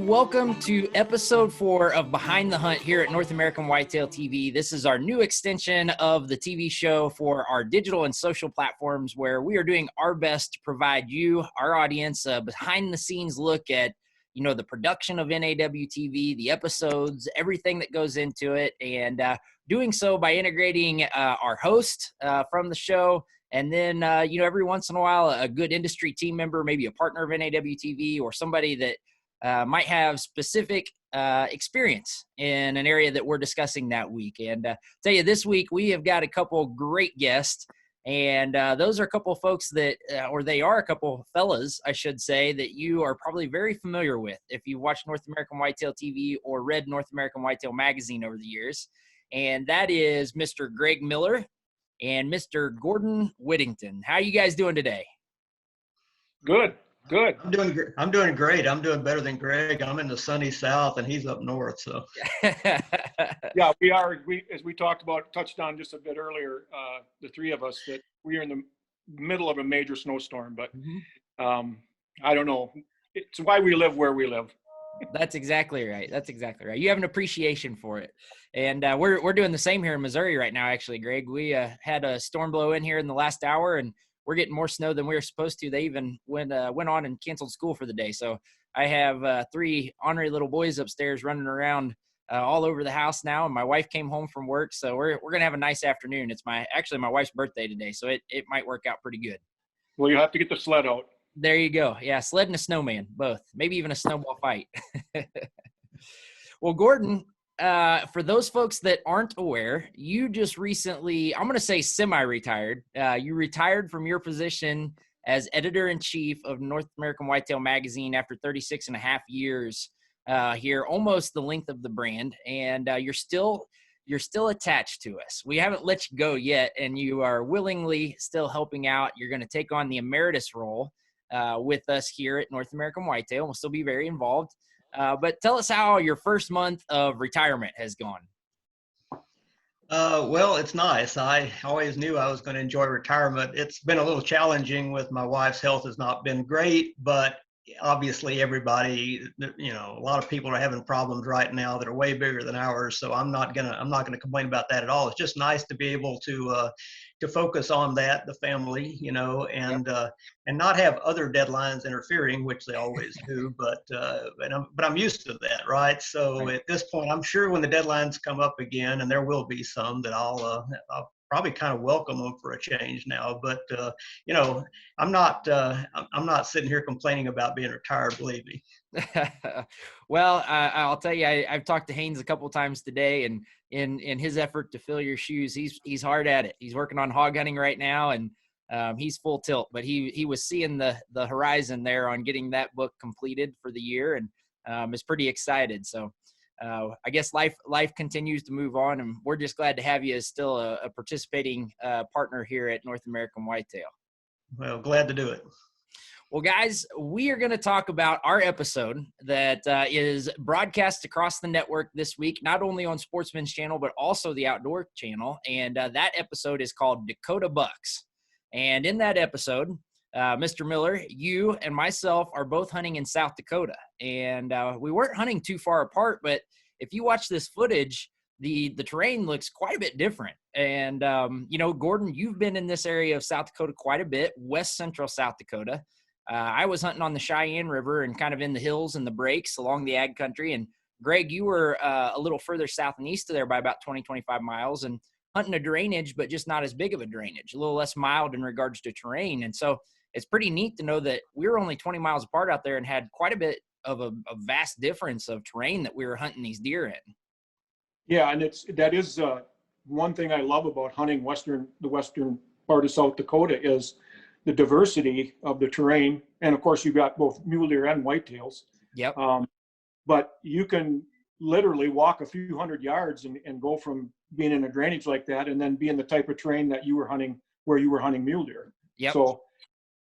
welcome to episode 4 of Behind the Hunt here at North American Whitetail TV. This is our new extension of the TV show for our digital and social platforms, where we are doing our best to provide you, our audience, a behind-the-scenes look at, the production of NAW TV, the episodes, everything that goes into it, and doing so by integrating our host from the show. And then, every once in a while, a good industry team member, maybe a partner of NAW TV, or somebody that might have specific experience in an area that we're discussing that week. And tell you, this week we have got a couple great guests, and those are a couple of folks that, or they are a couple fellas, I should say, that you are probably very familiar with if you've watched North American Whitetail TV or read North American Whitetail magazine over the years. And that is Mr. Greg Miller and Mr. Gordon Whittington. How are you guys doing today? Good. I'm doing great. I'm doing better than Greg. I'm in the sunny south and he's up north. So yeah, we are. As we touched on just a bit earlier, the three of us, that we are in the middle of a major snowstorm. But I don't know. It's why we live where we live. That's exactly right. You have an appreciation for it. And we're doing the same here in Missouri right now, actually, Greg. We had a storm blow in here in the last hour, and we're getting more snow than we were supposed to. They even went on and canceled school for the day. So I have 3 ornery little boys upstairs running around all over the house now. And my wife came home from work. So we're going to have a nice afternoon. It's my wife's birthday today. So it might work out pretty good. Well, you have to get the sled out. There you go. Yeah, sled and a snowman, both. Maybe even a snowball fight. Well, Gordon, for those folks that aren't aware, you just recently, I'm going to say semi-retired. You retired from your position as editor-in-chief of North American Whitetail magazine after 36 and a half years here, almost the length of the brand. And you're still attached to us. We haven't let you go yet, and you are willingly still helping out. You're going to take on the emeritus role with us here at North American Whitetail. We'll still be very involved. But tell us how your first month of retirement has gone. Well, it's nice. I always knew I was going to enjoy retirement. It's been a little challenging with my wife's health has not been great, but obviously everybody, a lot of people are having problems right now that are way bigger than ours. So I'm not gonna complain about that at all. It's just nice to be able to focus on that, the family, and not have other deadlines interfering, which they always do. But I'm used to that, right? So at this point, I'm sure when the deadlines come up again, and there will be some, that I'll probably kind of welcome them for a change now. But I'm not sitting here complaining about being retired, believe me. Well, I'll tell you, I've talked to Haynes a couple of times today, and in his effort to fill your shoes, he's hard at it. He's working on hog hunting right now, and he's full tilt. But he was seeing the horizon there on getting that book completed for the year, and is pretty excited. So I guess life continues to move on, and we're just glad to have you as still a participating partner here at North American Whitetail. Well, glad to do it. Well, guys, we are going to talk about our episode that is broadcast across the network this week, not only on Sportsman's channel, but also the Outdoor channel. And that episode is called Dakota Bucks. And in that episode, Mr. Miller, you and myself are both hunting in South Dakota. And we weren't hunting too far apart, but if you watch this footage, the terrain looks quite a bit different. And, Gordon, you've been in this area of South Dakota quite a bit, west central South Dakota. I was hunting on the Cheyenne River and kind of in the hills and the breaks along the ag country. And Greg, you were a little further south and east of there by about 20, 25 miles and hunting a drainage, but just not as big of a drainage, a little less mild in regards to terrain. And so it's pretty neat to know that we were only 20 miles apart out there and had quite a bit of a vast difference of terrain that we were hunting these deer in. Yeah, and that is one thing I love about hunting the western part of South Dakota is the diversity of the terrain. And of course, you've got both mule deer and whitetails. Yep. But you can literally walk a few hundred yards and go from being in a drainage like that and then be in the type of terrain that you were hunting, where you were hunting mule deer. Yep. So,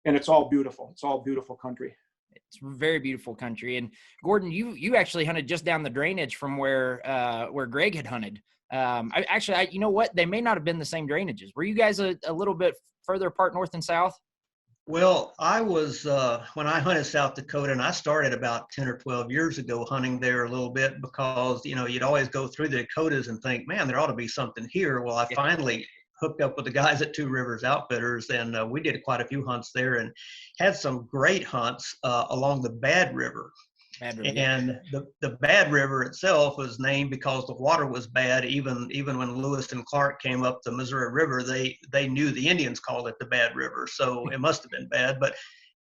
and it's all beautiful. It's all beautiful country. It's very beautiful country. And Gordon, you actually hunted just down the drainage from where Greg had hunted. You know what? They may not have been the same drainages. Were you guys a little bit further apart north and south? Well, I was when I hunted South Dakota, and I started about 10 or 12 years ago hunting there a little bit because you'd always go through the Dakotas and think, man, there ought to be something here. Well, I finally hooked up with the guys at Two Rivers Outfitters, and we did quite a few hunts there and had some great hunts along the Bad River. Bad River, And the Bad River itself was named because the water was bad. Even when Lewis and Clark came up the Missouri River, they knew the Indians called it the Bad River, so it must have been bad. But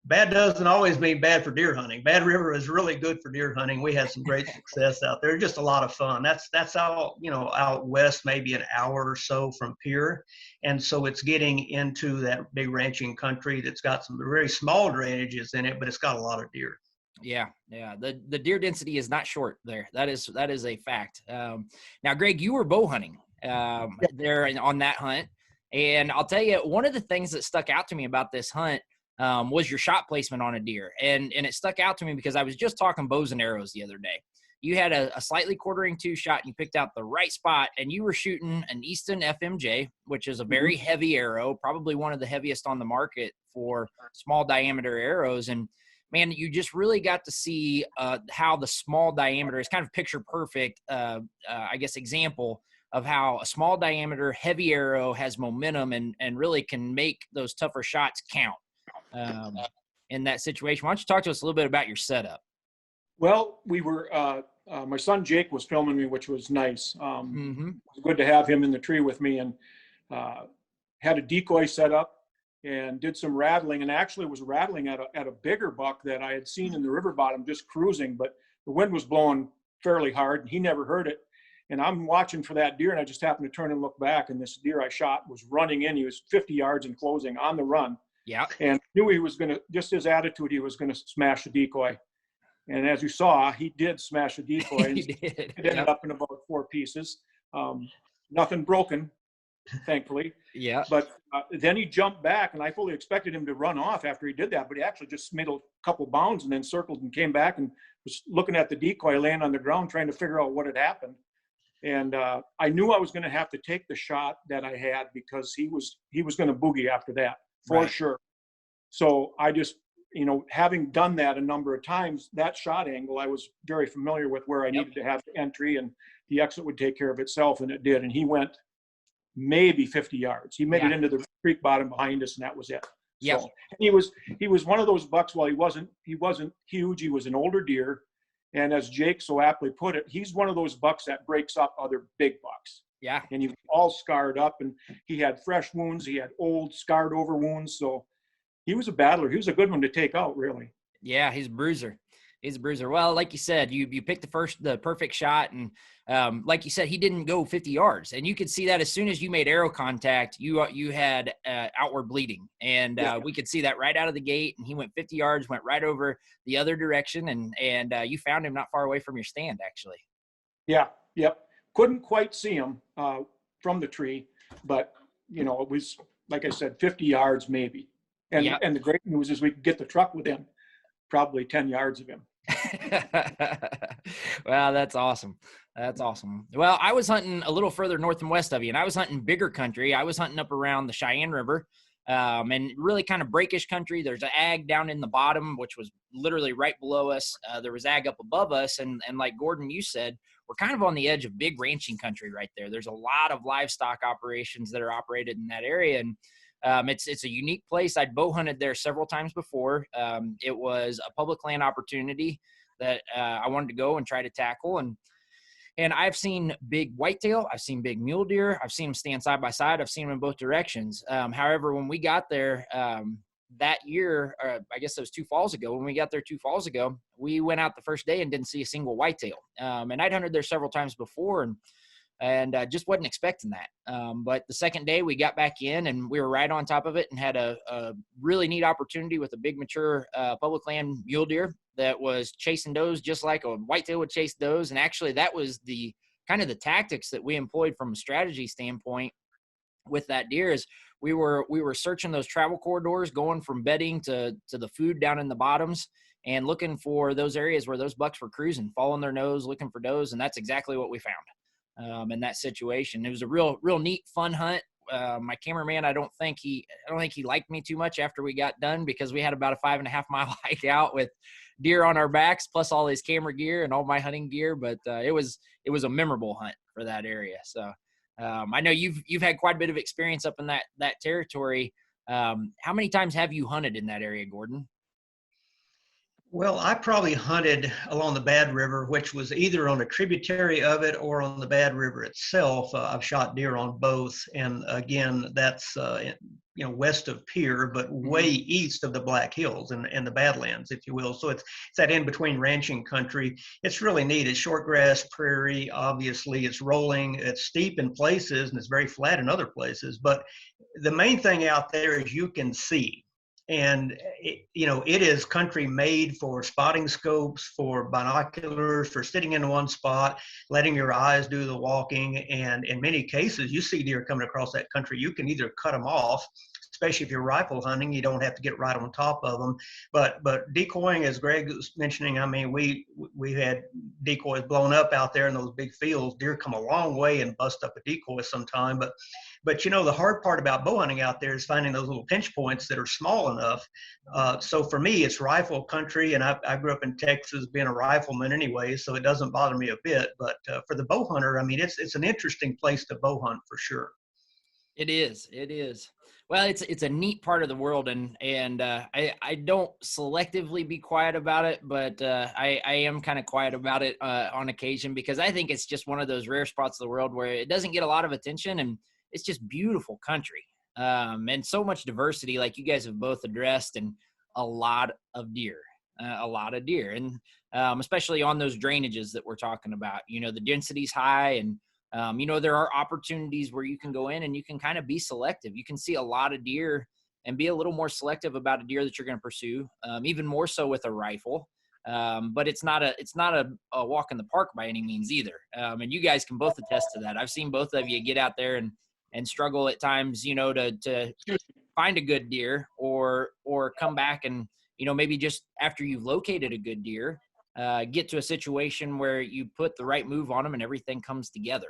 bad doesn't always mean bad for deer hunting. Bad River is really good for deer hunting. We had some great success out there. Just a lot of fun. That's out out west, maybe an hour or so from Pierre, and so it's getting into that big ranching country that's got some very small drainages in it, but it's got a lot of deer. Yeah. The deer density is not short there. That is a fact. Now, Greg, you were bow hunting there on that hunt, and I'll tell you, one of the things that stuck out to me about this hunt was your shot placement on a deer, and it stuck out to me because I was just talking bows and arrows the other day. You had a slightly quartering two shot, and you picked out the right spot, and you were shooting an Easton FMJ, which is a very heavy arrow, probably one of the heaviest on the market for small diameter arrows. And man, you just really got to see how the small diameter is kind of picture perfect, I guess, example of how a small diameter heavy arrow has momentum and really can make those tougher shots count in that situation. Why don't you talk to us a little bit about your setup? Well, we were, my son Jake was filming me, which was nice. It was good to have him in the tree with me, and had a decoy set up and did some rattling, and actually was rattling at a bigger buck that I had seen in the river bottom just cruising, but the wind was blowing fairly hard and he never heard it. And I'm watching for that deer, and I just happened to turn and look back, and this deer I shot was running in. He was 50 yards in closing on the run. Yeah. And knew he was going to, just his attitude, he was going to smash the decoy. And as you saw, he did smash the decoy. He did. It ended up in about 4 pieces. Nothing broken, thankfully. Yeah. But then he jumped back, and I fully expected him to run off after he did that, but he actually just made a couple bounds and then circled and came back and was looking at the decoy laying on the ground, trying to figure out what had happened. And I knew I was going to have to take the shot that I had because he was going to boogie after that for sure. So I just, having done that a number of times, that shot angle, I was very familiar with where I needed to have the entry, and the exit would take care of itself, and it did. And he went maybe 50 yards. He made it into the creek bottom behind us, and that was it. Yeah. So he was one of those bucks. While he wasn't huge, he was an older deer. And as Jake so aptly put it, he's one of those bucks that breaks up other big bucks. Yeah. And he was all scarred up, and he had fresh wounds. He had old scarred over wounds. So he was a battler. He was a good one to take out, really. Yeah, he's a bruiser. Well, like you said, you picked the perfect shot, and like you said, he didn't go 50 yards, and you could see that as soon as you made arrow contact, you had outward bleeding, and we could see that right out of the gate. And he went 50 yards, went right over the other direction, and you found him not far away from your stand, actually. Yeah. Yep. Couldn't quite see him from the tree, but it was, like I said, 50 yards maybe. And the great news is we could get the truck within probably 10 yards of him. Well, that's awesome. Well, I was hunting a little further north and west of you, and I was hunting bigger country. I was hunting up around the Cheyenne River, and really kind of breakish country. There's an ag down in the bottom, which was literally right below us. There was ag up above us, and like Gordon, you said, we're kind of on the edge of big ranching country right there. There's a lot of livestock operations that are operated in that area, and it's a unique place. I'd bow hunted there several times before. It was a public land opportunity that I wanted to go and try to tackle. And I've seen big whitetail. I've seen big mule deer. I've seen them stand side by side. I've seen them in both directions. However, when we got there that year, I guess it was 2 falls ago, when we got there 2 falls ago, we went out the first day and didn't see a single whitetail. And I'd hunted there several times before, and just wasn't expecting that. But the second day we got back in, and we were right on top of it, and had a really neat opportunity with a big mature public land mule deer that was chasing does just like a whitetail would chase does. And actually that was the kind of the tactics that we employed from a strategy standpoint with that deer. Is we were searching those travel corridors, going from bedding to the food down in the bottoms, and looking for those areas where those bucks were cruising, following their nose, looking for does. And that's exactly what we found in that situation. It was a real neat, fun hunt. My cameraman, I don't think he liked me too much after we got done, because we had about a 5.5 mile hike out with deer on our backs, plus all his camera gear and all my hunting gear. But it was a memorable hunt for that area. So I know you've had quite a bit of experience up in that territory. How many times have you hunted in that area, Gordon? Well, I probably hunted along the Bad River, which was either on a tributary of it or on the Bad River itself. I've shot deer on both, and again, that's west of Pier, but way east of the Black Hills and the Badlands, if you will. So it's that in between ranching country. It's really neat. It's short grass prairie. Obviously, it's rolling. It's steep in places and it's very flat in other places. But the main thing out there is you can see. And it is country made for spotting scopes, for binoculars, for sitting in one spot, letting your eyes do the walking. And in many cases, you see deer coming across that country. You can either cut them off, especially if you're rifle hunting. You don't have to get right on top of them. But decoying, as Greg was mentioning, I mean, we had decoys blown up out there in those big fields. Deer come a long way and bust up a decoy sometime. But the hard part about bow hunting out there is finding those little pinch points that are small enough. So for me, it's rifle country, and I grew up in Texas being a rifleman anyway, so it doesn't bother me a bit. But for the bow hunter, I mean, it's an interesting place to bow hunt for sure. It is. It is. Well, it's a neat part of the world, and I don't selectively be quiet about it, but I am kind of quiet about it on occasion, because I think it's just one of those rare spots of the world where it doesn't get a lot of attention, and it's just beautiful country, and so much diversity, like you guys have both addressed, and a lot of deer, and especially on those drainages that we're talking about. The density's high, and there are opportunities where you can go in and you can kind of be selective. You can see a lot of deer and be a little more selective about a deer that you're going to pursue, even more so with a rifle. But it's not a walk in the park by any means either. And you guys can both attest to that. I've seen both of you get out there and struggle at times, to find a good deer, or come back and, maybe just after you've located a good deer, get to a situation where you put the right move on them and everything comes together.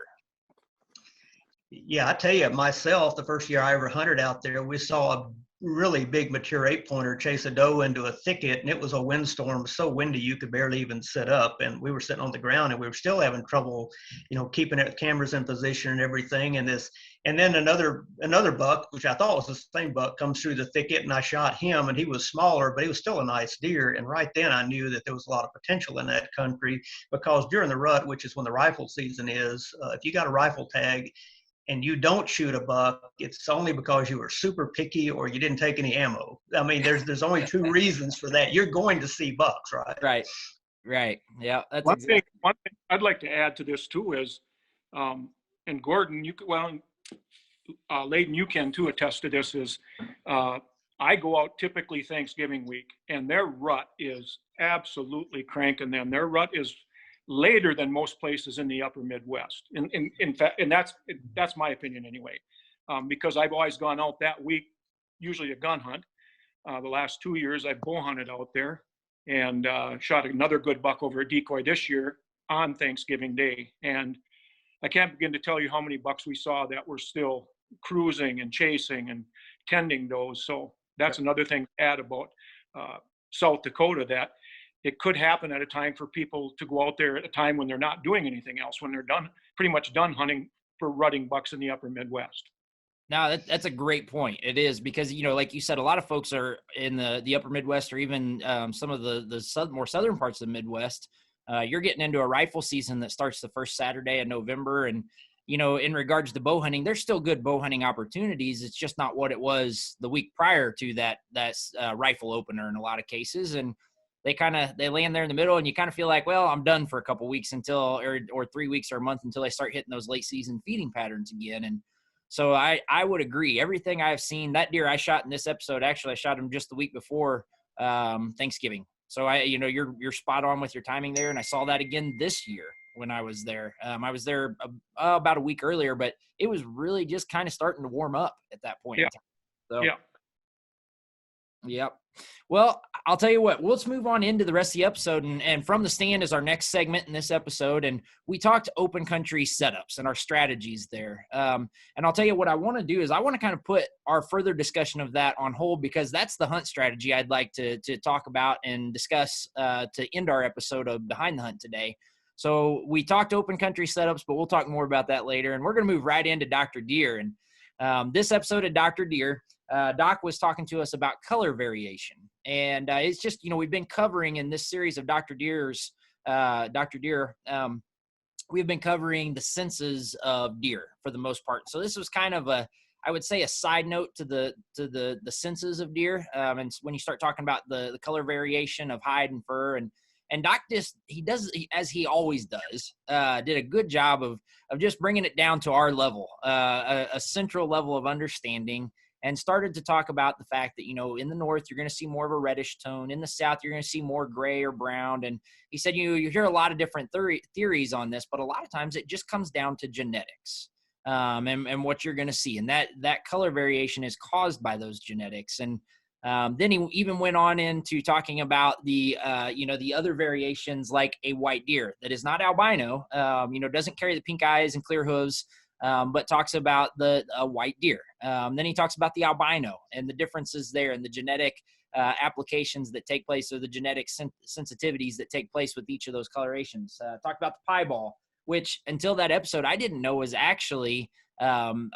Yeah, I tell you, myself, the first year I ever hunted out there, we saw a really big mature 8-pointer chase a doe into a thicket, and it was a windstorm, so windy you could barely even sit up. And we were sitting on the ground, and we were still having trouble, keeping it cameras in position and everything. And then another buck, which I thought was the same buck, comes through the thicket, and I shot him, and he was smaller, but he was still a nice deer. And right then I knew that there was a lot of potential in that country, because during the rut, which is when the rifle season is, if you got a rifle tag and you don't shoot a buck, it's only because you were super picky or you didn't take any ammo. I mean, there's only two reasons for that. You're going to see bucks, right? Right. Yeah. That's one thing I'd like to add to this too is, and Gordon, Layden, you can too attest to this, is I go out typically Thanksgiving week, and their rut is absolutely cranking them. Their rut is later than most places in the upper Midwest. In fact, and that's my opinion anyway, because I've always gone out that week, usually a gun hunt. The last 2 years I've bow hunted out there, and shot another good buck over a decoy this year on Thanksgiving Day. And I can't begin to tell you how many bucks we saw that were still cruising and chasing and tending those. So that's another thing to add about South Dakota, that it could happen at a time for people to go out there at a time when they're not doing anything else, when they're pretty much done hunting for rutting bucks in the upper Midwest. No, that's a great point. It is, because, like you said, a lot of folks are in the upper Midwest, or even some of the more southern parts of the Midwest. You're getting into a rifle season that starts the first Saturday in November. And, in regards to bow hunting, there's still good bow hunting opportunities. It's just not what it was the week prior to that rifle opener in a lot of cases. And they land there in the middle, and you kind of feel like, well, I'm done for a couple weeks or 3 weeks or a month until they start hitting those late season feeding patterns again. And so I would agree. Everything I've seen, that deer I shot in this episode, actually I shot him just the week before Thanksgiving. So you're spot on with your timing there. And I saw that again this year when I was there. I was there about a week earlier, but it was really just kind of starting to warm up at that point. Yeah. In time. So. Yeah. Yep. Well, I'll tell you what, let's move on into the rest of the episode. And From the Stand is our next segment in this episode. And we talked open country setups and our strategies there. And I'll tell you what I want to do is I want to kind of put our further discussion of that on hold, because that's the hunt strategy I'd like to talk about and discuss to end our episode of Behind the Hunt today. So we talked open country setups, but we'll talk more about that later. And we're going to move right into Dr. Deer. And this episode of Dr. Deer, Doc was talking to us about color variation. And it's just, we've been covering in this series of Dr. Deer, we've been covering the senses of deer for the most part. So this was kind of I would say a side note to the senses of deer. And when you start talking about the color variation of hide and fur, and Doc as he always does, did a good job of just bringing it down to our level, a central level of understanding, and started to talk about the fact that, in the north, you're going to see more of a reddish tone. In the south, you're going to see more gray or brown. And he said, you hear a lot of different theories on this, but a lot of times it just comes down to genetics, and what you're going to see. And that color variation is caused by those genetics. And then he even went on into talking about the other variations, like a white deer that is not albino, doesn't carry the pink eyes and clear hooves, but talks about the white deer. Then he talks about the albino and the differences there, and the genetic applications that take place, or the genetic sensitivities that take place with each of those colorations. Talked about the piebald, which until that episode I didn't know was actually an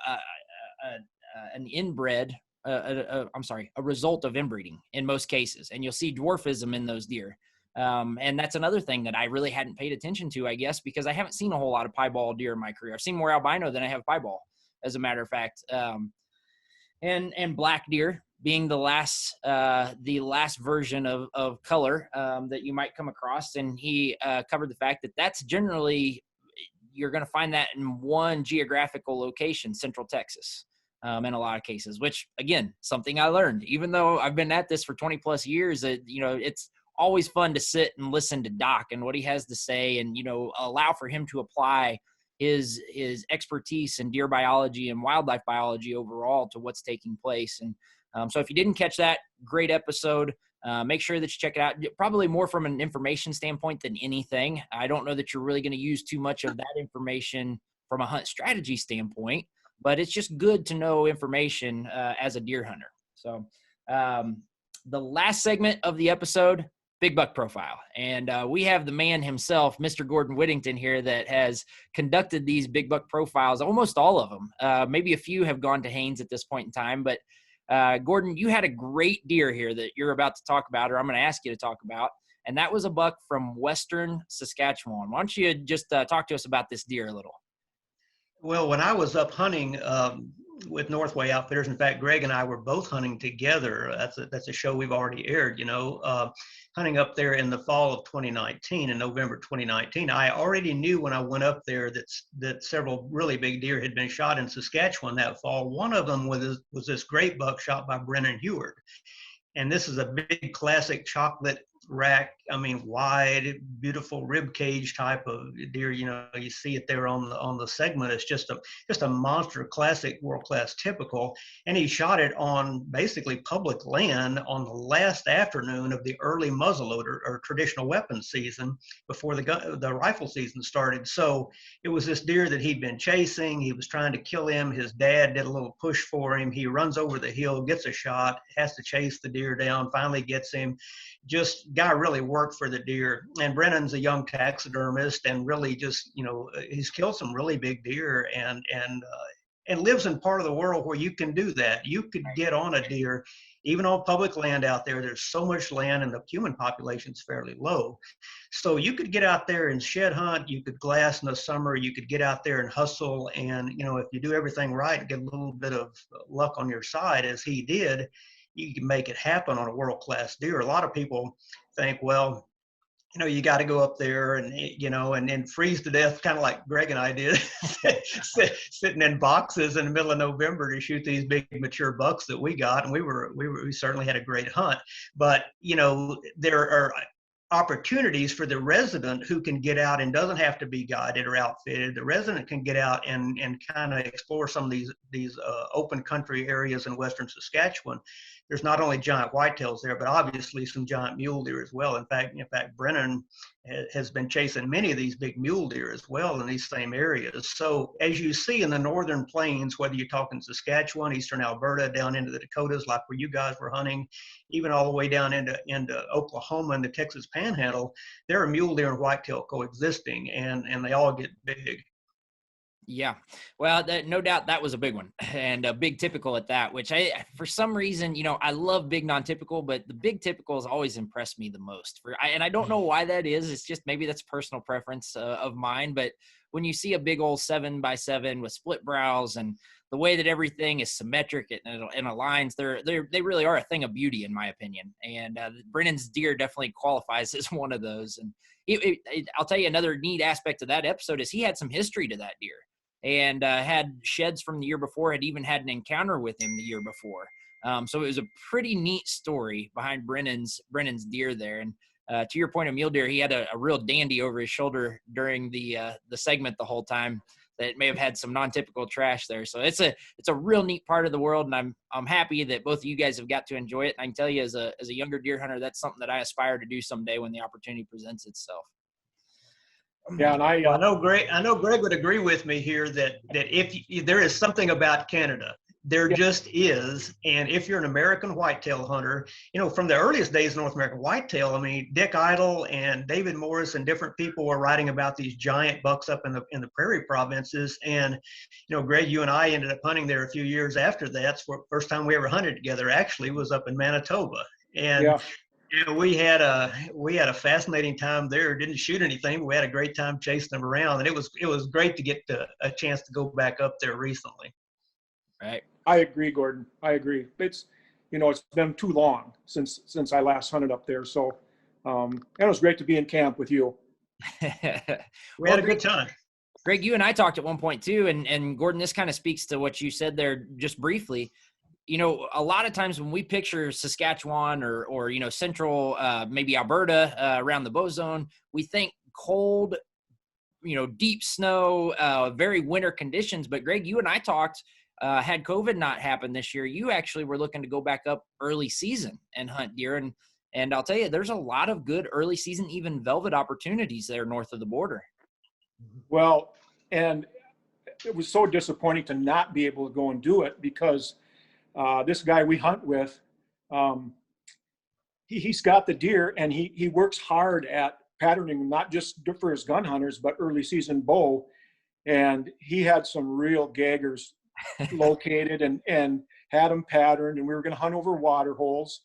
inbred. A result of inbreeding in most cases, and you'll see dwarfism in those deer. And that's another thing that I really hadn't paid attention to, I guess, because I haven't seen a whole lot of piebald deer in my career. I've seen more albino than I have piebald, as a matter of fact. And black deer being the last version of color that you might come across. And he covered the fact that that's generally, you're going to find that in one geographical location, Central Texas. In a lot of cases, which, again, something I learned, even though I've been at this for 20 plus years, it's always fun to sit and listen to Doc and what he has to say, and, allow for him to apply his expertise in deer biology and wildlife biology overall to what's taking place. And so if you didn't catch that, great episode. Make sure that you check it out. Probably more from an information standpoint than anything. I don't know that you're really going to use too much of that information from a hunt strategy standpoint, but it's just good to know information as a deer hunter. So the last segment of the episode, big buck profile. And we have the man himself, Mr. Gordon Whittington, here, that has conducted these big buck profiles, almost all of them. Maybe a few have gone to Haynes at this point in time. But Gordon, you had a great deer here that you're about to talk about, or I'm going to ask you to talk about. And that was a buck from Western Saskatchewan. Why don't you just talk to us about this deer a little? Well, when I was up hunting with Northway Outfitters, in fact, Greg and I were both hunting together. That's a show we've already aired, hunting up there in the fall of 2019, in November 2019. I already knew when I went up there that several really big deer had been shot in Saskatchewan that fall. One of them was this great buck shot by Brennan Heward. And this is a big classic chocolate rack, wide, beautiful rib cage type of deer. You see it there on the segment. It's just a monster, classic, world-class typical. And he shot it on basically public land on the last afternoon of the early muzzleloader or traditional weapons season, before the rifle season started. So it was this deer that he'd been chasing. He was trying to kill him. His dad did a little push for him. He runs over the hill, gets a shot, has to chase the deer down, finally gets him. Just guy really worked for the deer. And Brennan's a young taxidermist, and really just, he's killed some really big deer, and lives in part of the world where you can do that. You could get on a deer, even on public land out there. There's so much land, and the human population's fairly low. So you could get out there and shed hunt. You could glass in the summer. You could get out there and hustle. And, if you do everything right and get a little bit of luck on your side, as he did, you can make it happen on a world-class deer. A lot of people think, well, you got to go up there and freeze to death, kind of like Greg and I did, sitting in boxes in the middle of November to shoot these big mature bucks that we got. And we certainly had a great hunt. But, there are opportunities for the resident who can get out and doesn't have to be guided or outfitted. The resident can get out and kind of explore some of these open country areas in western Saskatchewan. There's not only giant whitetails there, but obviously some giant mule deer as well. In fact, Brennan has been chasing many of these big mule deer as well in these same areas. So as you see in the northern plains, whether you're talking Saskatchewan, eastern Alberta, down into the Dakotas, like where you guys were hunting, even all the way down into Oklahoma and the Texas Panhandle, there are mule deer and whitetail coexisting, and they all get big. Yeah, well, no doubt that was a big one, and a big typical at that, which for some reason, I love big non-typical, but the big typicals always impress me the most. And I don't know why that is. It's just maybe that's personal preference of mine. But when you see a big old 7x7 with split brows and the way that everything is symmetric and aligns, they really are a thing of beauty, in my opinion. And Brennan's deer definitely qualifies as one of those. And I'll tell you another neat aspect of that episode is he had some history to that deer. And had sheds from the year before, had even had an encounter with him the year before. So it was a pretty neat story behind Brennan's deer there. And to your point of mule deer, he had a real dandy over his shoulder during the segment the whole time that may have had some non-typical trash there. So it's a real neat part of the world, and I'm happy that both of you guys have got to enjoy it. And I can tell you, as a younger deer hunter, that's something that I aspire to do someday when the opportunity presents itself. Yeah, and I know Greg would agree with me here that if there is something about Canada, there just is. And if you're an American whitetail hunter, from the earliest days of North American whitetail, I mean, Dick Idle and David Morris and different people were writing about these giant bucks up in the prairie provinces. And, Greg, you and I ended up hunting there a few years after that. So the first time we ever hunted together actually was up in Manitoba. And yeah. We had a fascinating time there. Didn't shoot anything, but we had a great time chasing them around, and it was great to get a chance to go back up there recently. Right. I agree, Gordon. I agree. It's been too long since I last hunted up there, so it was great to be in camp with you. We had a good time. Greg, you and I talked at one point too, and Gordon, this kind of speaks to what you said there just briefly. A lot of times when we picture Saskatchewan or central, maybe Alberta, around the bow zone, we think cold, deep snow, very winter conditions. But Greg, you and I talked, had COVID not happened this year, you actually were looking to go back up early season and hunt deer. And I'll tell you, there's a lot of good early season, even velvet opportunities there north of the border. Well, and it was so disappointing to not be able to go and do it because this guy we hunt with, he's got the deer, and he works hard at patterning them, not just for his gun hunters, but early season bow. And he had some real gaggers located and had them patterned, and we were going to hunt over water holes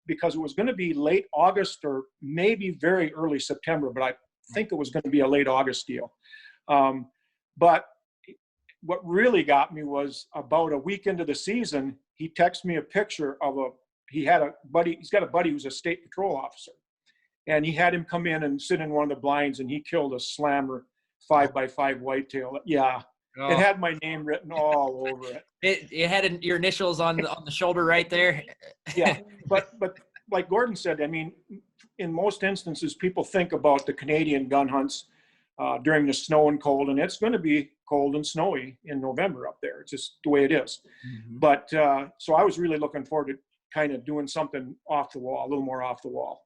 because it was going to be late August or maybe very early September, but I think it was going to be a late August deal. But what really got me was about a week into the season, he texted me a picture of he's got a buddy who's a state patrol officer, and he had him come in and sit in one of the blinds, and he killed a slammer 5x5 whitetail. Yeah. Oh. It had my name written all over it. It had your initials on the shoulder right there. Yeah. But like Gordon said, I mean, in most instances, people think about the Canadian gun hunts during the snow and cold, and it's going to be cold and snowy in November up there. It's just the way it is. Mm-hmm. But so I was really looking forward to kind of doing something off the wall, a little more off the wall.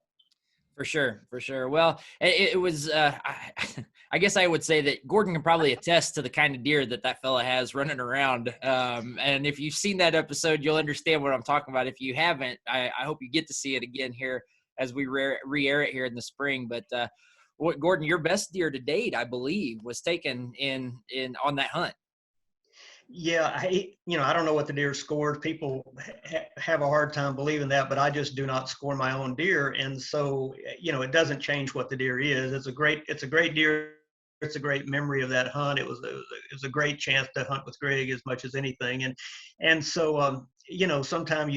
For sure. Well, it was, I guess I would say that Gordon can probably attest to the kind of deer that fella has running around. And if you've seen that episode, you'll understand what I'm talking about. If you haven't, I hope you get to see it again here as we re-air it here in the spring. But Gordon, your best deer to date, I believe, was taken in on that hunt. Yeah, I don't know what the deer scored. People have a hard time believing that, but I just do not score my own deer, and so it doesn't change what the deer is. It's a great deer. It's a great memory of that hunt. It was a great chance to hunt with Greg as much as anything, and so sometimes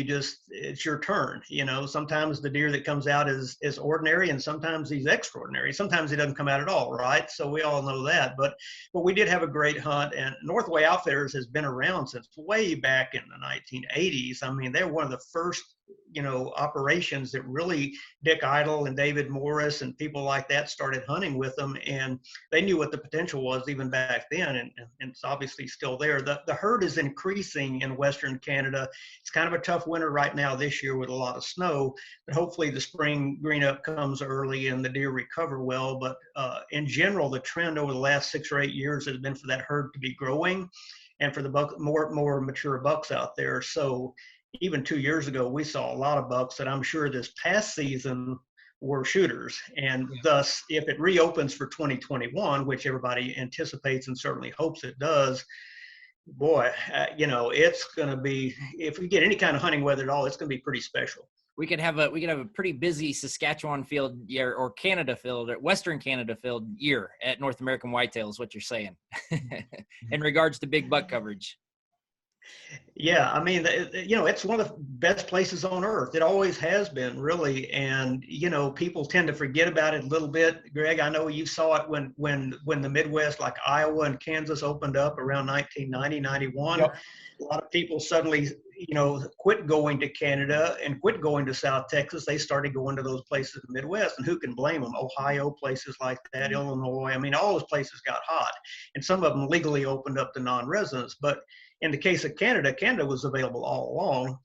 it's your turn. Sometimes the deer that comes out is ordinary, and sometimes he's extraordinary. Sometimes he doesn't come out at all, right? So we all know that. But we did have a great hunt, and Northway Outfitters has been around since way back in the 1980s. I mean, they're one of the first operations that really Dick Idle and David Morris and people like that started hunting with them, and they knew what the potential was even back then, and it's obviously still there. The herd is increasing in Western Canada. It's kind of a tough winter right now this year with a lot of snow, but hopefully the spring green up comes early and the deer recover well. But in general, the trend over the last 6 or 8 years has been for that herd to be growing and for the more mature bucks out there. So even 2 years ago, we saw a lot of bucks that I'm sure this past season were shooters. And thus, if it reopens for 2021, which everybody anticipates and certainly hopes it does, boy, it's going to be, if we get any kind of hunting weather at all, it's going to be pretty special. We could have a pretty busy Saskatchewan field year, or Canada field, or Western Canada field year at North American Whitetail is what you're saying in regards to big buck coverage. Yeah, I mean, it's one of the best places on earth. It always has been, really. And, people tend to forget about it a little bit. Greg, I know you saw it when the Midwest, like Iowa and Kansas, opened up around 1990, 91. Yep. A lot of people suddenly, quit going to Canada and quit going to South Texas. They started going to those places in the Midwest, and who can blame them? Ohio, places like that, Illinois. I mean, all those places got hot, and some of them legally opened up to non-residents. But in the case of Canada, Canada was available all along.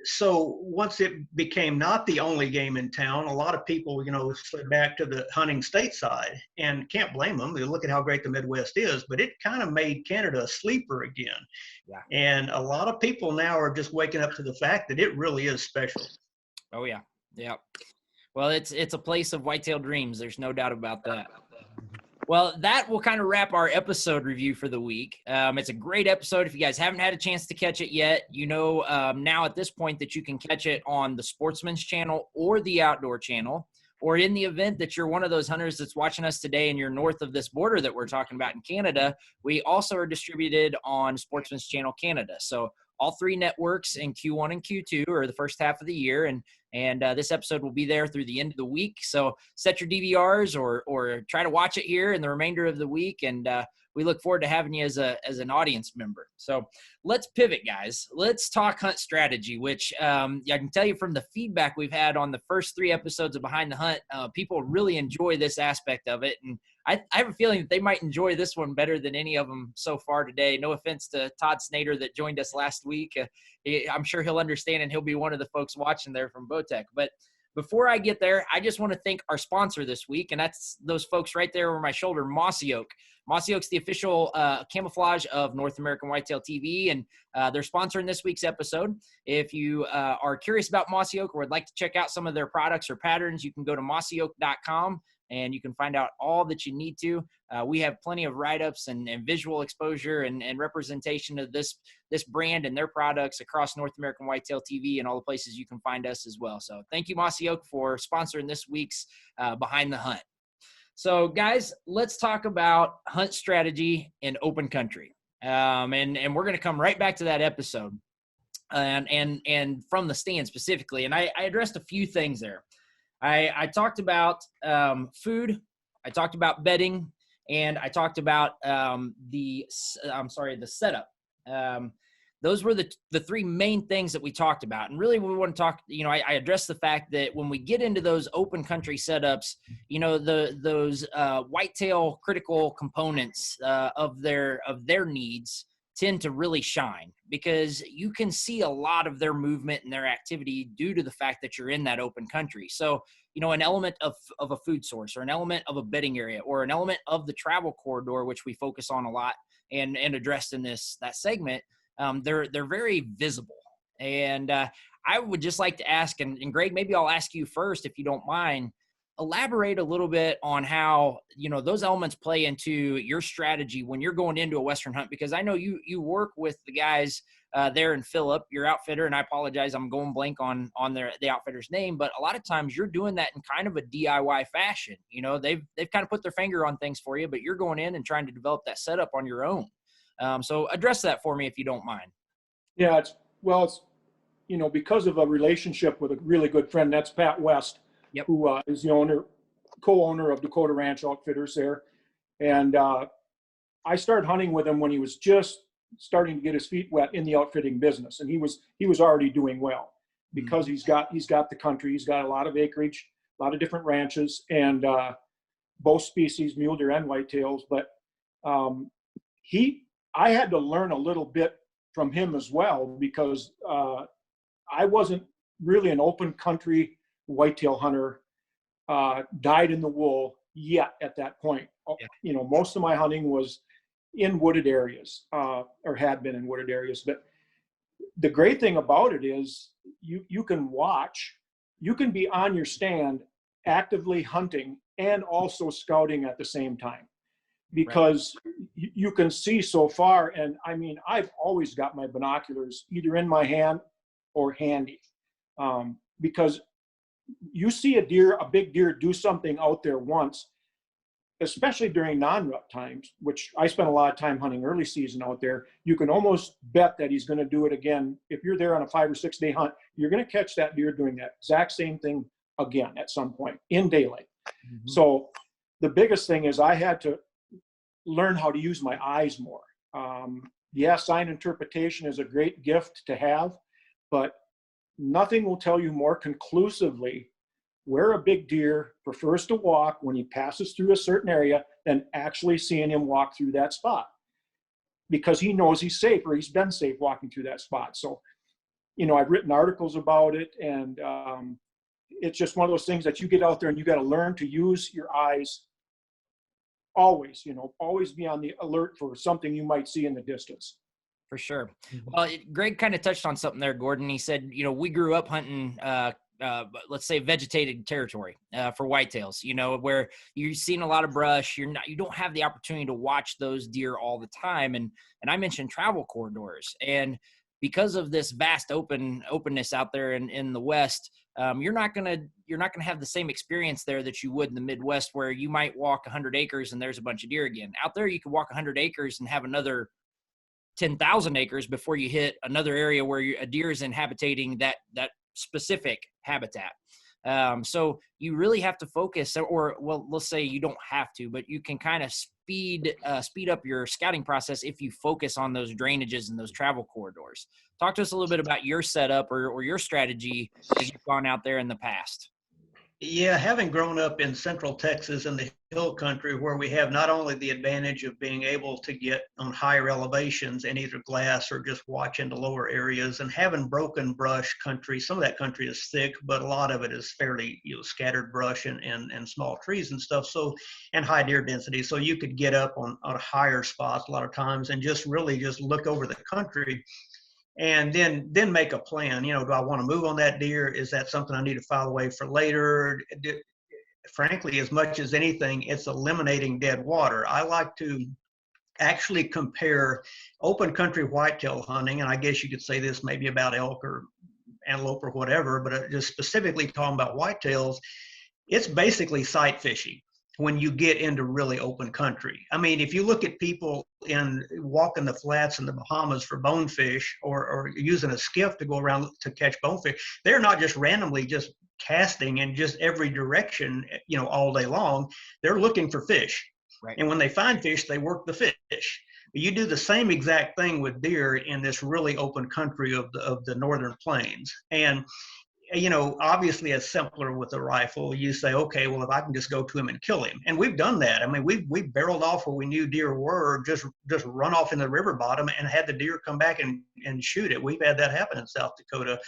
So once it became not the only game in town, a lot of people, slid back to the hunting stateside, and can't blame them. They look at how great the Midwest is, but it kind of made Canada a sleeper again. Yeah. And a lot of people now are just waking up to the fact that it really is special. Oh yeah. Yeah. Well, it's a place of whitetail dreams. There's no doubt about that. Well, that will kind of wrap our episode review for the week. It's a great episode. If you guys haven't had a chance to catch it yet, now at this point that you can catch it on the Sportsman's channel or the Outdoor channel, or in the event that you're one of those hunters that's watching us today and you're north of this border that we're talking about in Canada, we also are distributed on Sportsman's channel Canada. So all 3 networks in Q1 and Q2 or the first half of the year. And this episode will be there through the end of the week. So set your DVRs or try to watch it here in the remainder of the week. And we look forward to having you as an audience member. So let's pivot, guys. Let's talk hunt strategy, which I can tell you from the feedback we've had on the first 3 episodes of Behind the Hunt, people really enjoy this aspect of it. And I have a feeling that they might enjoy this one better than any of them so far today. No offense to Todd Snyder that joined us last week. I'm sure he'll understand, and he'll be one of the folks watching there from Bowtech. But before I get there, I just want to thank our sponsor this week, and that's those folks right there over my shoulder, Mossy Oak. Mossy Oak's the official camouflage of North American Whitetail TV, and they're sponsoring this week's episode. If you are curious about Mossy Oak or would like to check out some of their products or patterns, you can go to mossyoak.com. and you can find out all that you need to. We have plenty of write-ups and visual exposure and representation of this brand and their products across North American Whitetail TV and all the places you can find us as well. So thank you, Mossy Oak, for sponsoring this week's Behind the Hunt. So guys, let's talk about hunt strategy in open country. And we're going to come right back to that episode and from the stand specifically. And I addressed a few things there. I talked about food, I talked about bedding, and I talked about the setup. Those were the 3 main things that we talked about. And really we want to talk, I addressed the fact that when we get into those open country setups, those whitetail critical components of their needs tend to really shine, because you can see a lot of their movement and their activity due to the fact that you're in that open country. So, an element of a food source, or an element of a bedding area, or an element of the travel corridor, which we focus on a lot and addressed in that segment, they're very visible. And I would just like to ask, and Greg, maybe I'll ask you first, if you don't mind, elaborate a little bit on how, those elements play into your strategy when you're going into a Western hunt, because I know you work with the guys there in Phillip, your outfitter, and I apologize, I'm going blank on the outfitter's name, but a lot of times you're doing that in kind of a DIY fashion. They've kind of put their finger on things for you, but you're going in and trying to develop that setup on your own. So address that for me if you don't mind. Yeah, it's because of a relationship with a really good friend, that's Pat West. Yep. Who is the co-owner of Dakota Ranch Outfitters there. And I started hunting with him when he was just starting to get his feet wet in the outfitting business. And he was already doing well. because he's got the country. He's got a lot of acreage, a lot of different ranches, and both species, mule deer and whitetails. But I had to learn a little bit from him as well, because I wasn't really an open country whitetail hunter, dyed in the wool yet at that point. You know, most of my hunting was in wooded areas, or had been in wooded areas. But the great thing about it is you can watch, you can be on your stand actively hunting and also scouting at the same time, because you can see so far. And I mean, I've always got my binoculars either in my hand or handy, because you see a big deer do something out there once, especially during non-rut times, which I spent a lot of time hunting early season out there. You can almost bet that he's going to do it again. If you're there on a 5 or 6 day hunt, you're going to catch that deer doing that exact same thing again at some point in daylight. So the biggest thing is I had to learn how to use my eyes more. Sign interpretation is a great gift to have, but nothing will tell you more conclusively where a big deer prefers to walk when he passes through a certain area than actually seeing him walk through that spot, because he knows he's safe, or he's been safe walking through that spot. So, you know, I've written articles about it, and it's just one of those things that you get out there and you got to learn to use your eyes always, you know, always be on the alert for something you might see in the distance. For sure. Well, Greg kind of touched on something there, Gordon. He said, you know, we grew up hunting, let's say vegetated territory for whitetails, you know, where you're seeing a lot of brush. You don't have the opportunity to watch those deer all the time. And I mentioned travel corridors, and because of this vast openness out there in the West, you're not gonna have the same experience there that you would in the Midwest, where you might walk 100 acres and there's a bunch of deer again. Out there, you can walk 100 acres and have another 10,000 acres before you hit another area where a deer is inhabiting that specific habitat. So you really have to focus, or well, let's say you don't have to, but you can kind of speed up your scouting process if you focus on those drainages and those travel corridors. Talk to us a little bit about your setup or your strategy as you've gone out there in the past. Yeah, having grown up in Central Texas in the hill country, where we have not only the advantage of being able to get on higher elevations and either glass or just watch into lower areas, and having broken brush country. Some of that country is thick, but a lot of it is fairly, you know, scattered brush and small trees and stuff. So, and high deer density. So you could get up on higher spots a lot of times and just really just look over the country. And then make a plan. You know, do I want to move on that deer? Is that something I need to file away for later? Frankly, as much as anything, it's eliminating dead water. I like to actually compare open country whitetail hunting, and I guess you could say this maybe about elk or antelope or whatever, but just specifically talking about whitetails, it's basically sight fishing when you get into really open country. I mean, if you look at people walking the flats in the Bahamas for bonefish, or using a skiff to go around to catch bonefish, they're not just randomly just casting in just every direction, you know, all day long. They're looking for fish. Right. And when they find fish, they work the fish. You do the same exact thing with deer in this really open country of the northern plains. And you know, obviously it's simpler with a rifle. You say, okay, well, if I can just go to him and kill him. And we've done that. I mean, we barreled off where we knew deer were, just run off in the river bottom and had the deer come back and shoot it. We've had that happen in South Dakota,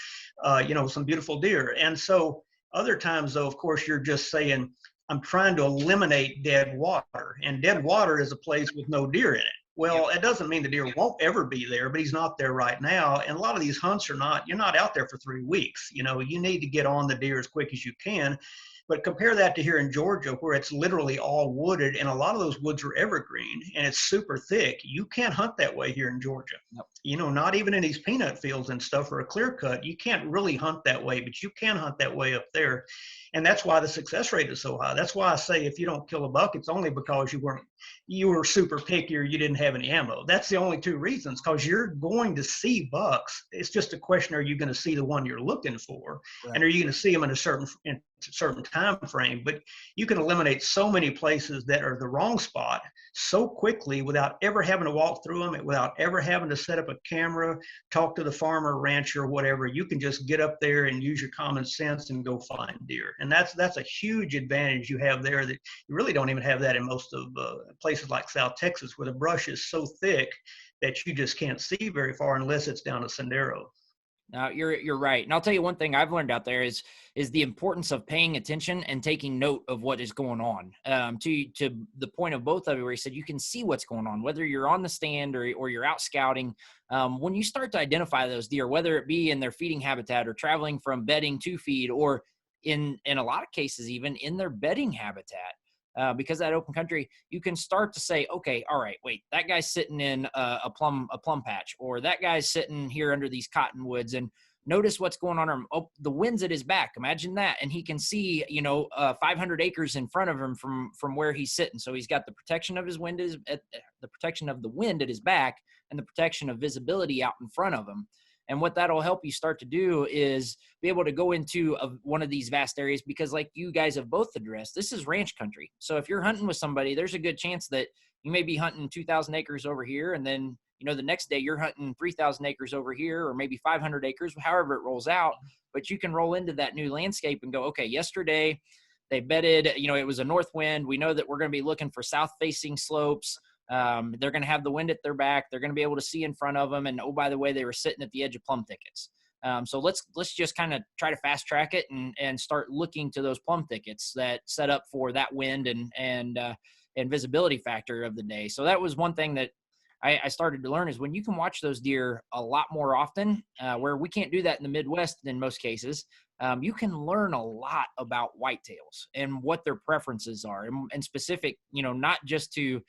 you know, some beautiful deer. And so other times, though, of course, you're just saying, I'm trying to eliminate dead water. And dead water is a place with no deer in it. Well, it doesn't mean the deer won't ever be there, but he's not there right now. And a lot of these hunts you're not out there for 3 weeks. You know, you need to get on the deer as quick as you can. But compare that to here in Georgia, where it's literally all wooded, and a lot of those woods are evergreen and it's super thick. You can't hunt that way here in Georgia. Nope. You know, not even in these peanut fields and stuff or a clear cut. You can't really hunt that way, but you can hunt that way up there. And that's why the success rate is so high. That's why I say if you don't kill a buck, it's only because you were super picky or you didn't have any ammo. That's the only 2 reasons, because you're going to see bucks. It's just a question, are you going to see the one you're looking for? Right. And are you going to see them in certain time frame, but you can eliminate so many places that are the wrong spot so quickly without ever having to walk through them, without ever having to set up a camera, talk to the farmer, rancher, whatever. You can just get up there and use your common sense and go find deer. And that's a huge advantage you have there that you really don't even have that in most of places like South Texas, where the brush is so thick that you just can't see very far unless it's down a sendero. No, you're right. And I'll tell you one thing I've learned out there is the importance of paying attention and taking note of what is going on. To the point of both of you where he said you can see what's going on, whether you're on the stand or you're out scouting. When you start to identify those deer, whether it be in their feeding habitat or traveling from bedding to feed, or in a lot of cases even in their bedding habitat, because that open country, you can start to say, okay, all right, wait, that guy's sitting in a plum patch, or that guy's sitting here under these cottonwoods, and notice what's going on. Oh, the wind's at his back. Imagine that. And he can see, 500 acres in front of him from where he's sitting. So he's got the protection of his wind, the protection of the wind at his back, and the protection of visibility out in front of him. And what that'll help you start to do is be able to go into one of these vast areas, because like you guys have both addressed, this is ranch country. So if you're hunting with somebody, there's a good chance that you may be hunting 2,000 acres over here, and then, the next day you're hunting 3,000 acres over here, or maybe 500 acres, however it rolls out. But you can roll into that new landscape and go, okay, yesterday they bedded, it was a north wind. We know that we're going to be looking for south-facing slopes. They're going to have the wind at their back. They're going to be able to see in front of them. And oh, by the way, they were sitting at the edge of plum thickets. So let's just kind of try to fast track it and start looking to those plum thickets that set up for that wind and visibility factor of the day. So that was one thing that I started to learn, is when you can watch those deer a lot more often, where we can't do that in the Midwest in most cases. You can learn a lot about whitetails and what their preferences are, and specific, not just to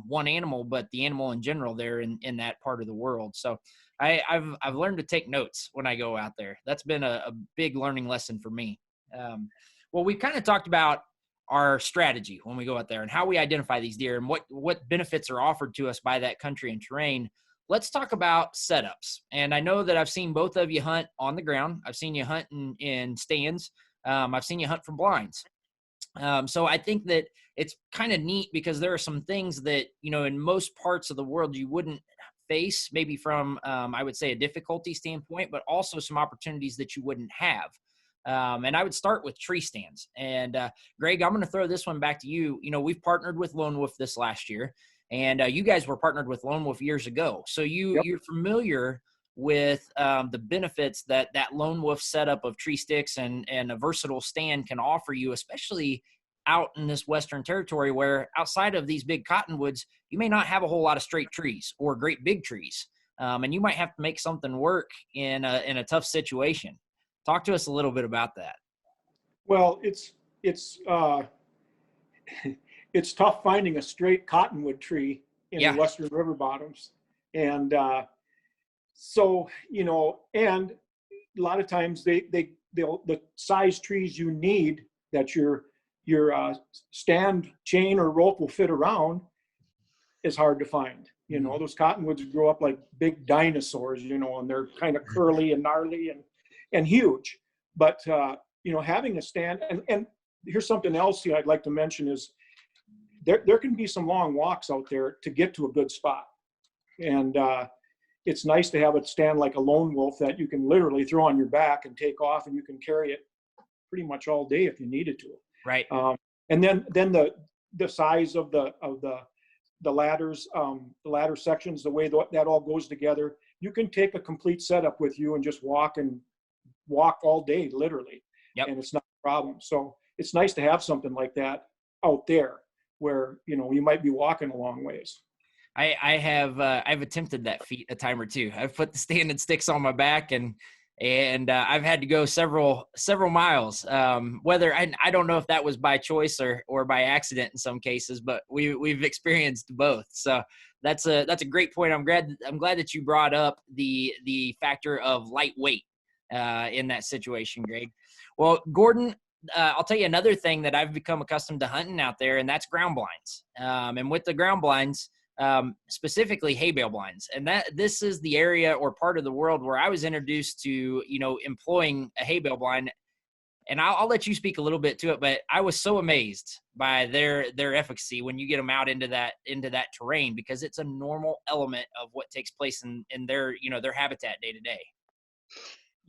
one animal, but the animal in general there in that part of the world. So I've learned to take notes when I go out there. That's been a big learning lesson for me. Well, we've kind of talked about our strategy when we go out there and how we identify these deer and what benefits are offered to us by that country and terrain. Let's talk about setups. And I know that I've seen both of you hunt on the ground. I've seen you hunt in stands. I've seen you hunt from blinds. So I think that it's kind of neat, because there are some things that, in most parts of the world you wouldn't face, maybe from, I would say, a difficulty standpoint, but also some opportunities that you wouldn't have. And I would start with tree stands. And Greg, I'm going to throw this one back to you. We've partnered with Lone Wolf this last year. And you guys were partnered with Lone Wolf years ago. So you're familiar with the benefits that Lone Wolf setup of tree sticks and a versatile stand can offer you, especially out in this Western territory, where outside of these big cottonwoods, you may not have a whole lot of straight trees or great big trees. And you might have to make something work in a tough situation. Talk to us a little bit about that. Well, it's tough finding a straight cottonwood tree in the Western river bottoms. And so, and a lot of times the size trees you need that your stand chain or rope will fit around is hard to find. Those cottonwoods grow up like big dinosaurs, and they're kind of curly and gnarly and huge. But, having a stand, and here's something else I'd like to mention is, there can be some long walks out there to get to a good spot. And it's nice to have a stand like a Lone Wolf that you can literally throw on your back and take off, and you can carry it pretty much all day if you needed to. Right. And then the size of the ladders, the ladder sections, the way that all goes together, you can take a complete setup with you and just walk all day, literally. Yep. And it's not a problem. So it's nice to have something like that out there, where you might be walking a long ways. I've attempted that feat a time or two. I've put the stand and sticks on my back, and I've had to go several miles. Whether I don't know if that was by choice or by accident in some cases, but we've experienced both. So that's a great point. I'm glad that you brought up the factor of lightweight in that situation, Greg. Well, Gordon, I'll tell you another thing that I've become accustomed to hunting out there, and that's ground blinds. And with the ground blinds, specifically hay bale blinds. And this is the area or part of the world where I was introduced to, employing a hay bale blind. and I'll let you speak a little bit to it, but I was so amazed by their efficacy when you get them out into that terrain, because it's a normal element of what takes place in their, you know, their habitat day to day.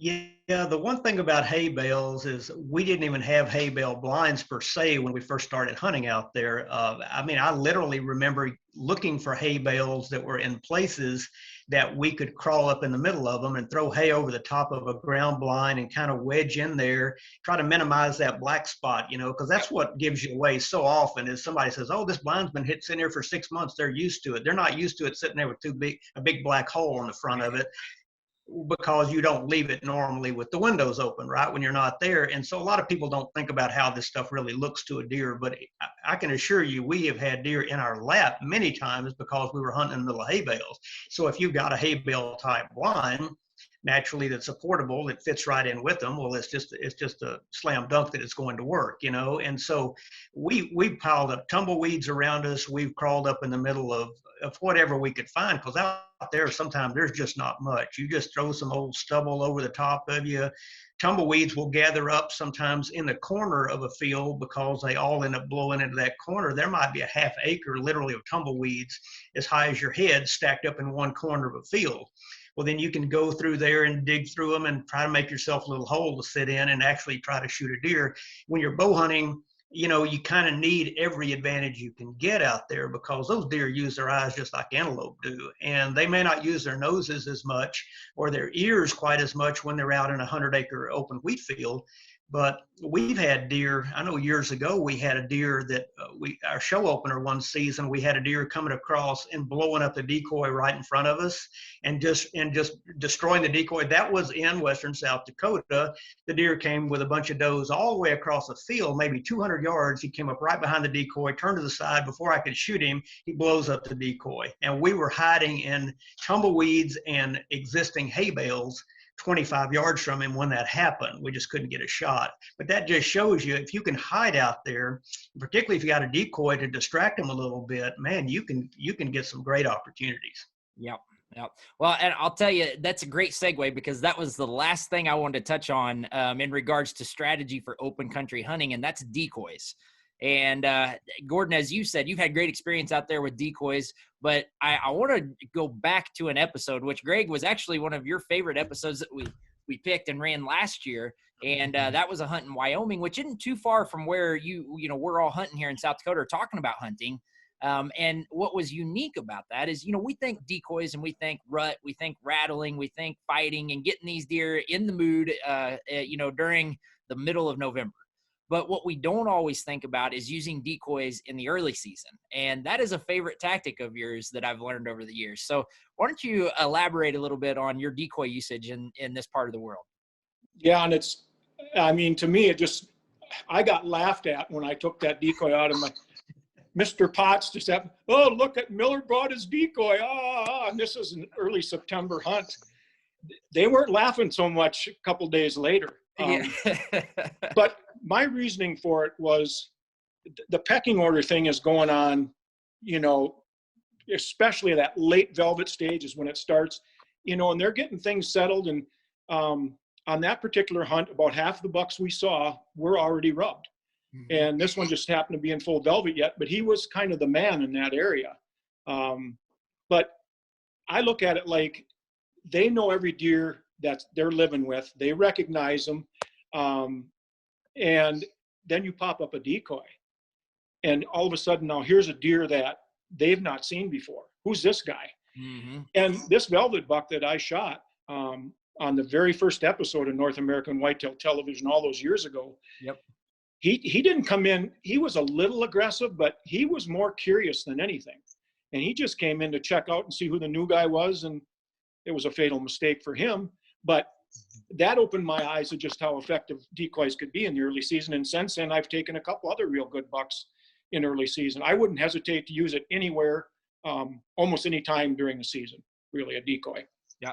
Yeah, the one thing about hay bales is we didn't even have hay bale blinds per se when we first started hunting out there. I mean, I literally remember looking for hay bales that were in places that we could crawl up in the middle of them and throw hay over the top of a ground blind and kind of wedge in there, try to minimize that black spot, you know, because that's what gives you away so often is somebody says, oh, this blind's been sitting here for 6 months. They're used to it. They're not used to it sitting there with a big black hole in the front of it, because you don't leave it normally with the windows open, right, when you're not there. And so a lot of people don't think about how this stuff really looks to a deer, but I can assure you we have had deer in our lap many times because we were hunting in the middle of hay bales. So if you've got a hay bale type blind, naturally that's affordable, that fits right in with them, well, it's just a slam dunk that it's going to work, you know. And so we piled up tumbleweeds around us. We've crawled up in the middle of whatever we could find, because out there sometimes there's just not much. You just throw some old stubble over the top of you. Tumbleweeds will gather up sometimes in the corner of a field because they all end up blowing into that corner. There might be a half acre literally of tumbleweeds as high as your head stacked up in one corner of a field. Well, then you can go through there and dig through them and try to make yourself a little hole to sit in and actually try to shoot a deer. When you're bow hunting, you know, you kind of need every advantage you can get out there, because those deer use their eyes just like antelope do. And they may not use their noses as much or their ears quite as much when they're out in a 100-acre open wheat field. But we've had deer, I know years ago we had a deer that our show opener one season, we had a deer coming across and blowing up the decoy right in front of us and just destroying the decoy. That was in western South Dakota. The deer came with a bunch of does all the way across the field, maybe 200 yards. He came up right behind the decoy, turned to the side. Before I could shoot him, he blows up the decoy. And we were hiding in tumbleweeds and existing hay bales 25 yards from him when that happened. We just couldn't get a shot. But that just shows you, if you can hide out there, particularly if you got a decoy to distract them a little bit, man, you can get some great opportunities. Yep. Yep. Well, and I'll tell you, that's a great segue, because that was the last thing I wanted to touch on in regards to strategy for open country hunting, and that's decoys. And Gordon, as you said, you've had great experience out there with decoys, but I want to go back to an episode, which, Greg, was actually one of your favorite episodes that we picked and ran last year. And that was a hunt in Wyoming, which isn't too far from where we're all hunting here in South Dakota, talking about hunting. And what was unique about that is, we think decoys and we think rut, we think rattling, we think fighting and getting these deer in the mood, during the middle of November. But what we don't always think about is using decoys in the early season. And that is a favorite tactic of yours that I've learned over the years. So why don't you elaborate a little bit on your decoy usage in this part of the world? Yeah, and to me, I got laughed at when I took that decoy out of my, Mr. Potts just said, oh, look at Miller brought his decoy. And this is an early September hunt. They weren't laughing so much a couple days later. But my reasoning for it was the pecking order thing is going on, especially that late velvet stage is when it starts, and they're getting things settled. And on that particular hunt, about half the bucks we saw were already rubbed. Mm-hmm. And this one just happened to be in full velvet yet, but he was kind of the man in that area. But I look at it like they know every deer that they're living with. They recognize them. And then you pop up a decoy. And all of a sudden, now here's a deer that they've not seen before. Who's this guy? Mm-hmm. And this velvet buck that I shot on the very first episode of North American Whitetail Television all those years ago, yep. He didn't come in. He was a little aggressive, but he was more curious than anything. And he just came in to check out and see who the new guy was. And it was a fatal mistake for him. But that opened my eyes to just how effective decoys could be in the early season. And since then, I've taken a couple other real good bucks in early season. I wouldn't hesitate to use it anywhere, almost any time during the season, really, a decoy. Yeah.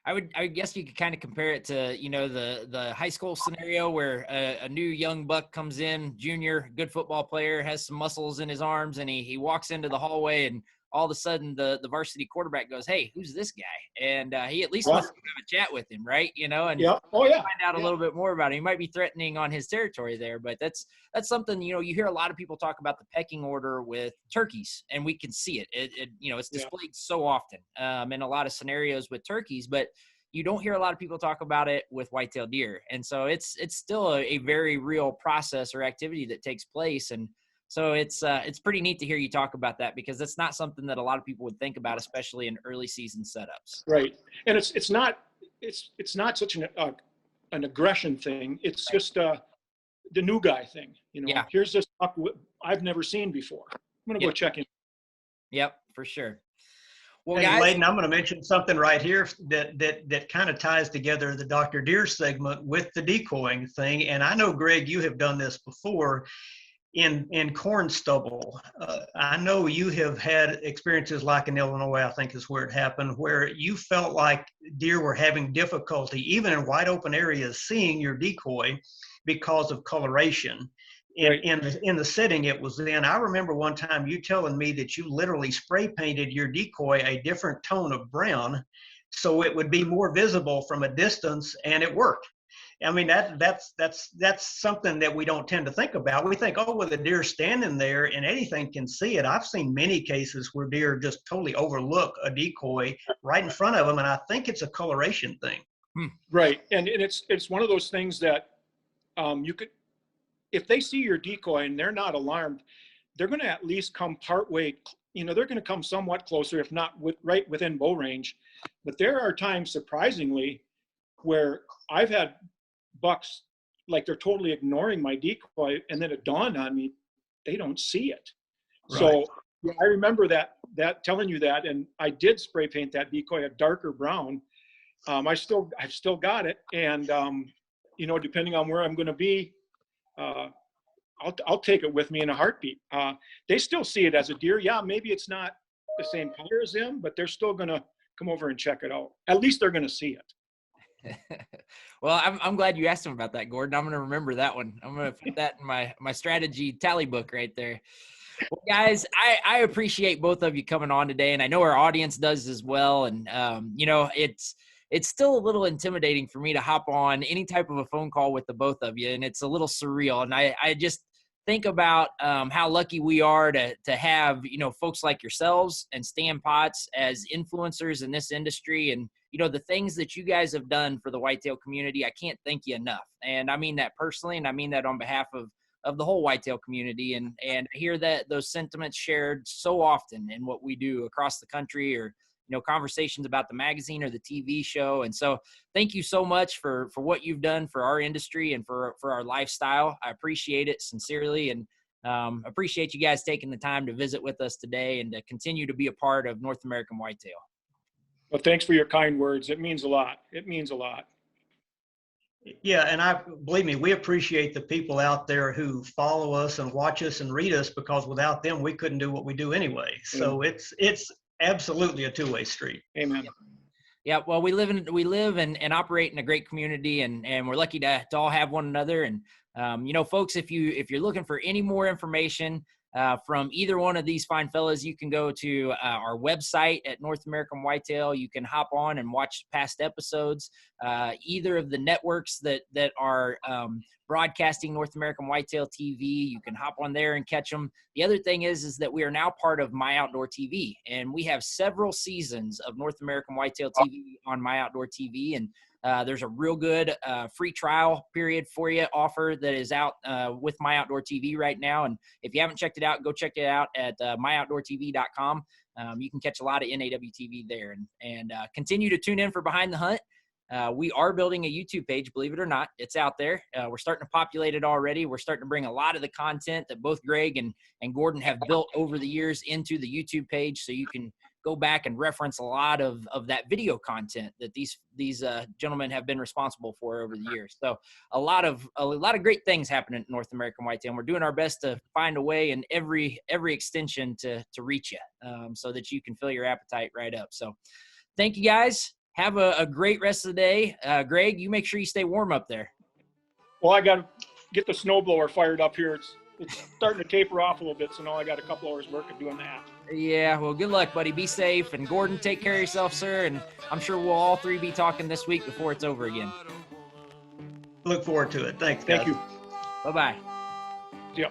I guess you could kind of compare it to, the high school scenario where a new young buck comes in, junior, good football player, has some muscles in his arms, and he walks into the hallway, and all of a sudden the varsity quarterback goes, hey, who's this guy? And he at least wants to have a chat with him, right? You know, and yeah, oh yeah, find out a little bit more about him. He might be threatening on his territory there, but that's something, you know, you hear a lot of people talk about the pecking order with turkeys, and we can see it. You know, it's displayed so often in a lot of scenarios with turkeys, but you don't hear a lot of people talk about it with whitetail deer. And so it's still a very real process or activity that takes place. And so it's pretty neat to hear you talk about that, because that's not something that a lot of people would think about, especially in early season setups. Right. And it's not such an aggression thing. It's just the new guy thing. You know, here's this buck I've never seen before. I'm going to go check in. Yep, for sure. Well, hey, guys, Layden, I'm going to mention something right here that kind of ties together the Dr. Deer segment with the decoying thing. And I know, Greg, you have done this before in corn stubble. I know you have had experiences like in Illinois, I think is where it happened, where you felt like deer were having difficulty, even in wide open areas, seeing your decoy because of coloration. In the setting it was in. I remember one time you telling me that you literally spray painted your decoy a different tone of brown so it would be more visible from a distance, and it worked. I mean, that's something that we don't tend to think about. We think, oh, well, the deer's standing there and anything can see it. I've seen many cases where deer just totally overlook a decoy right in front of them, and I think it's a coloration thing. Right, and it's one of those things that you could, if they see your decoy and they're not alarmed, they're going to at least come partway. You know, they're going to come somewhat closer, if not right within bow range. But there are times, surprisingly, where I've had bucks like they're totally ignoring my decoy, and then it dawned on me they don't see it. Right. So yeah, I remember that telling you that, and I did spray paint that decoy a darker brown. I've still got it, and you know, depending on where I'm going to be, I'll take it with me in a heartbeat. They still see it as a deer. Yeah, maybe it's not the same color as them, but they're still going to come over and check it out. At least they're going to see it. Well, I'm glad you asked him about that, Gordon. I'm going to remember that one. I'm going to put that in my strategy tally book right there. Well, guys, I appreciate both of you coming on today, and I know our audience does as well. And, you know, it's still a little intimidating for me to hop on any type of a phone call with the both of you, and it's a little surreal. And I just think about how lucky we are to have, you know, folks like yourselves and Stan Potts as influencers in this industry. And, you know, the things that you guys have done for the whitetail community, I can't thank you enough. And I mean that personally, and I mean that on behalf of the whole whitetail community. And I hear that those sentiments shared so often in what we do across the country, or, you know, conversations about the magazine or the TV show. And so thank you so much for what you've done for our industry and for our lifestyle. I appreciate it sincerely, and appreciate you guys taking the time to visit with us today and to continue to be a part of North American Whitetail. Well, thanks for your kind words. It means a lot. It means a lot. Yeah, and believe me, we appreciate the people out there who follow us and watch us and read us, because without them, we couldn't do what we do anyway. So it's absolutely a two-way street. Amen. Yeah. Well, we live and operate in a great community, and we're lucky to all have one another. And, you know, folks, if you're looking for any more information from either one of these fine fellas, you can go to our website at North American Whitetail. You can hop on and watch past episodes, either of the networks that are broadcasting North American Whitetail TV. You can hop on there and catch them. The other thing is that we are now part of My Outdoor TV, and we have several seasons of North American Whitetail TV on My Outdoor TV. And there's a real good free trial period for you offer that is out with My Outdoor TV right now. And if you haven't checked it out, go check it out at myoutdoortv.com. You can catch a lot of NAWTV there, and continue to tune in for Behind the Hunt. We are building a YouTube page, believe it or not. It's out there. We're starting to populate it already. We're starting to bring a lot of the content that both Greg and Gordon have built over the years into the YouTube page, so you can go back and reference a lot of that video content that these gentlemen have been responsible for over the years. So a lot of great things happening at North American Whitetail, and we're doing our best to find a way in every extension to reach you, so that you can fill your appetite right up. So thank you, guys. Have a great rest of the day. Greg, you make sure you stay warm up there. Well, I got to get the snowblower fired up here. it's starting to taper off a little bit. So now I got a couple hours work of doing that. Yeah, well, good luck, buddy. Be safe. And Gordon, take care of yourself, sir. And I'm sure we'll all three be talking this week before it's over again. Look forward to it. Thanks, guys. Thank you. Bye-bye. Yeah.